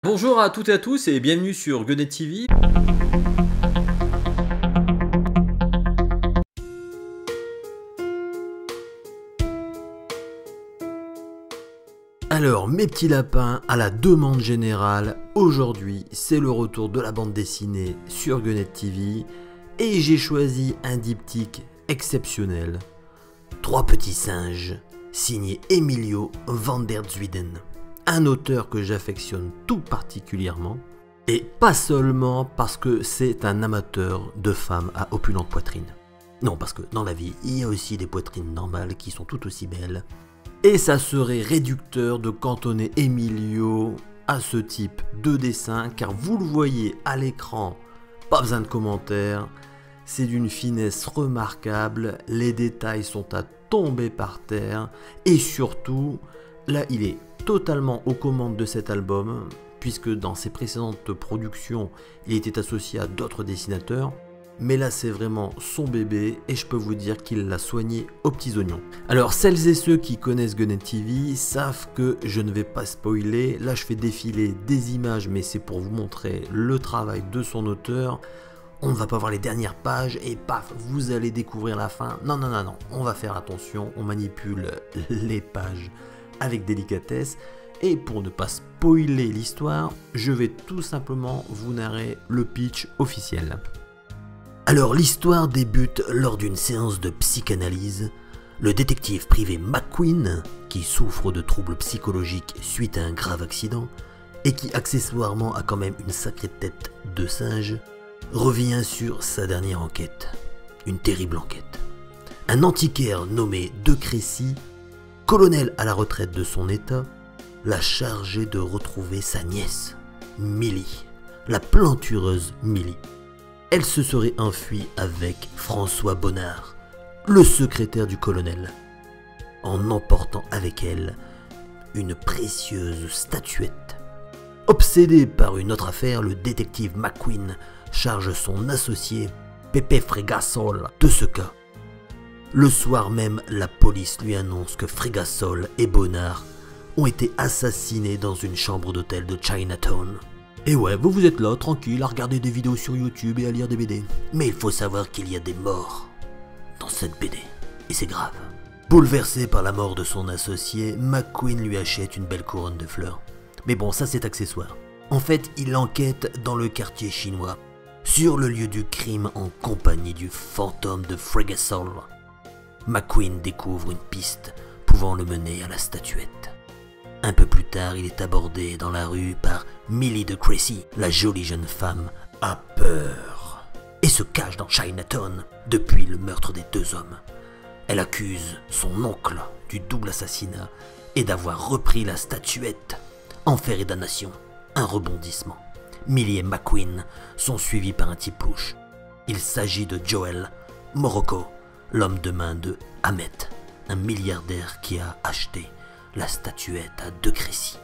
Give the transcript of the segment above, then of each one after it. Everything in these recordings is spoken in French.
Bonjour à toutes et à tous et bienvenue sur Gunnet TV. Alors mes petits lapins, à la demande générale, aujourd'hui c'est le retour de la bande dessinée sur Gunnet TV et j'ai choisi un diptyque exceptionnel. 3 petits singes, signé Emilio van der Zuyden, un auteur que j'affectionne tout particulièrement, et pas seulement parce que c'est un amateur de femmes à opulente poitrine. Non, parce que dans la vie, il y a aussi des poitrines normales qui sont tout aussi belles, et ça serait réducteur de cantonner Emilio à ce type de dessin, car vous le voyez à l'écran, pas besoin de commentaires, c'est d'une finesse remarquable, les détails sont à tomber par terre, et surtout, là il est totalement aux commandes de cet album, puisque dans ses précédentes productions, il était associé à d'autres dessinateurs, mais là c'est vraiment son bébé, et je peux vous dire qu'il l'a soigné aux petits oignons. Alors celles et ceux qui connaissent Gunnet TV savent que je ne vais pas spoiler, là je fais défiler des images, mais c'est pour vous montrer le travail de son auteur. On ne va pas voir les dernières pages et paf, vous allez découvrir la fin. Non, non, non, non, on va faire attention, on manipule les pages avec délicatesse. Et pour ne pas spoiler l'histoire, je vais tout simplement vous narrer le pitch officiel. Alors l'histoire débute lors d'une séance de psychanalyse. Le détective privé McQueen, qui souffre de troubles psychologiques suite à un grave accident, et qui accessoirement a quand même une sacrée tête de singe, revient sur sa dernière enquête, une terrible enquête. Un antiquaire nommé De Crécy, colonel à la retraite de son état, l'a chargé de retrouver sa nièce, Millie, la plantureuse Millie. Elle se serait enfuie avec François Bonnard, le secrétaire du colonel, en emportant avec elle une précieuse statuette. Obsédé par une autre affaire, le détective McQueen charge son associé Pepe Fregasol de ce cas. Le soir même, la police lui annonce que Fregasol et Bonnard ont été assassinés dans une chambre d'hôtel de Chinatown. Et ouais, vous êtes là, tranquille, à regarder des vidéos sur YouTube et à lire des BD. Mais il faut savoir qu'il y a des morts dans cette BD, et c'est grave. Bouleversé par la mort de son associé, McQueen lui achète une belle couronne de fleurs. Mais bon, ça c'est accessoire. En fait, il enquête dans le quartier chinois, sur le lieu du crime en compagnie du fantôme de Fregasol. McQueen découvre une piste pouvant le mener à la statuette. Un peu plus tard, il est abordé dans la rue par Millie de Crécy, la jolie jeune femme a peur et se cache dans Chinatown depuis le meurtre des 2 hommes. Elle accuse son oncle du double assassinat et d'avoir repris la statuette. Enfer et damnation, un rebondissement. Millie et McQueen sont suivis par un type louche. Il s'agit de Joel Morocco, l'homme de main de Ahmet, un milliardaire qui a acheté la statuette à De Crécy.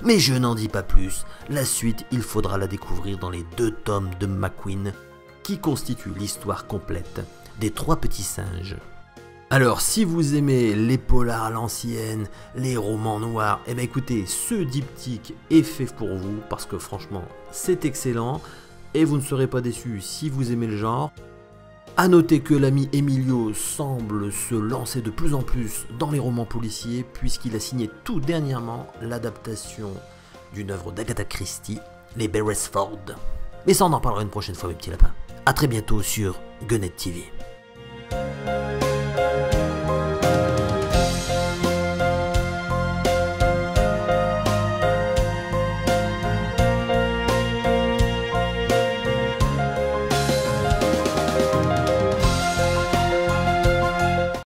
Mais je n'en dis pas plus, la suite il faudra la découvrir dans les 2 tomes de McQueen qui constituent l'histoire complète des 3 petits singes. Alors si vous aimez les polars à l'ancienne, les romans noirs, eh bien écoutez, ce diptyque est fait pour vous parce que franchement c'est excellent et vous ne serez pas déçus si vous aimez le genre. A noter que l'ami Emilio semble se lancer de plus en plus dans les romans policiers puisqu'il a signé tout dernièrement l'adaptation d'une œuvre d'Agatha Christie, les Beresford. Mais ça on en parlera une prochaine fois mes petits lapins. A très bientôt sur Gunnet TV.